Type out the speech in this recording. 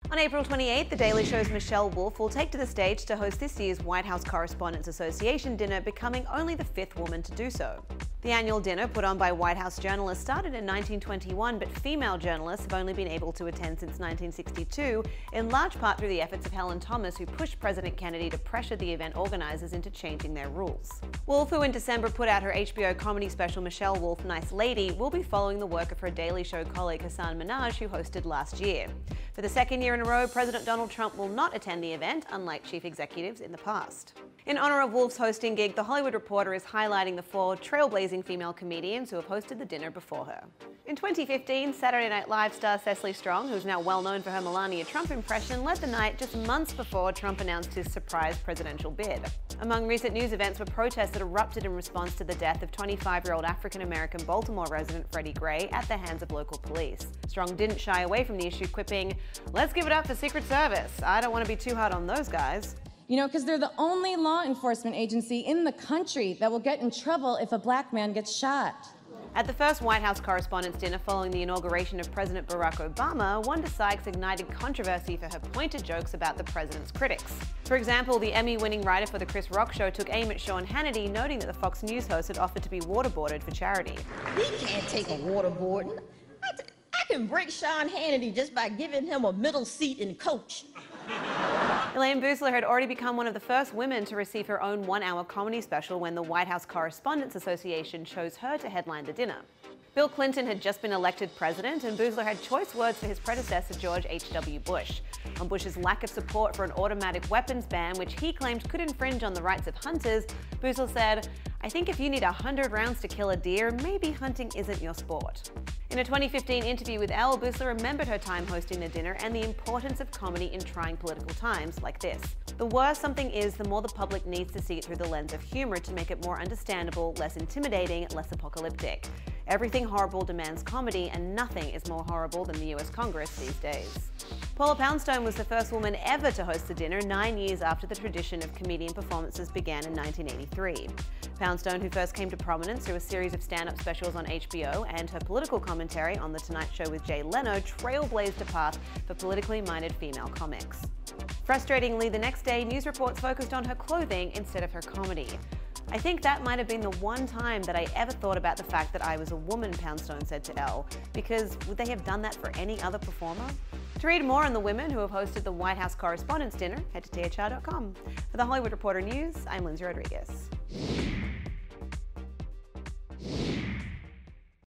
On April 28th, The Daily Show's Michelle Wolf will take to the stage to host this year's White House Correspondents Association dinner, becoming only the 5th woman to do so. The annual dinner, put on by White House journalists, started in 1921, but female journalists have only been able to attend since 1962, in large part through the efforts of Helen Thomas, who pushed President Kennedy to pressure the event organizers into changing their rules. Wolf, who in December put out her HBO comedy special Michelle Wolf, Nice Lady, will be following the work of her Daily Show colleague Hassan Minhaj, who hosted last year. For the second year in a row, President Donald Trump will not attend the event, unlike chief executives in the past. In honor of Wolf's hosting gig, The Hollywood Reporter is highlighting the 4 trailblazing female comedians who have hosted the dinner before her. In 2015, Saturday Night Live star Cecily Strong, who's now well known for her Melania Trump impression, led the night just months before Trump announced his surprise presidential bid. Among recent news events were protests that erupted in response to the death of 25-year-old African-American Baltimore resident Freddie Gray at the hands of local police. Strong didn't shy away from the issue, quipping, "Let's give it up for Secret Service. I don't want to be too hard on those guys." You know, because they're the only law enforcement agency in the country that will get in trouble if a black man gets shot. At the first White House Correspondents' dinner following the inauguration of President Barack Obama, Wanda Sykes ignited controversy for her pointed jokes about the president's critics. For example, the Emmy-winning writer for The Chris Rock Show took aim at Sean Hannity, noting that the Fox News host had offered to be waterboarded for charity. He can't take a waterboarding. I can break Sean Hannity just by giving him a middle seat in coach. Elaine Boosler had already become one of the first women to receive her own 1-hour comedy special when the White House Correspondents Association chose her to headline the dinner. Bill Clinton had just been elected president, and Boosler had choice words for his predecessor, George H.W. Bush. On Bush's lack of support for an automatic weapons ban, which he claimed could infringe on the rights of hunters, Boosler said, "I think if you need 100 rounds to kill a deer, maybe hunting isn't your sport." In a 2015 interview with Elle, Boosler remembered her time hosting the dinner and the importance of comedy in trying political times like this. "The worse something is, the more the public needs to see it through the lens of humor to make it more understandable, less intimidating, less apocalyptic. Everything horrible demands comedy, and nothing is more horrible than the US Congress these days." Paula Poundstone was the first woman ever to host the dinner 9 years after the tradition of comedian performances began in 1983. Poundstone, who first came to prominence through a series of stand-up specials on HBO and her political commentary on The Tonight Show with Jay Leno, trailblazed a path for politically minded female comics. Frustratingly, the next day, news reports focused on her clothing instead of her comedy. "I think that might have been the one time that I ever thought about the fact that I was a woman," Poundstone said to Elle, because would they have done that for any other performer? To read more on the women who have hosted the White House Correspondents' Dinner, head to THR.com. For the Hollywood Reporter News, I'm Lindsay Rodriguez.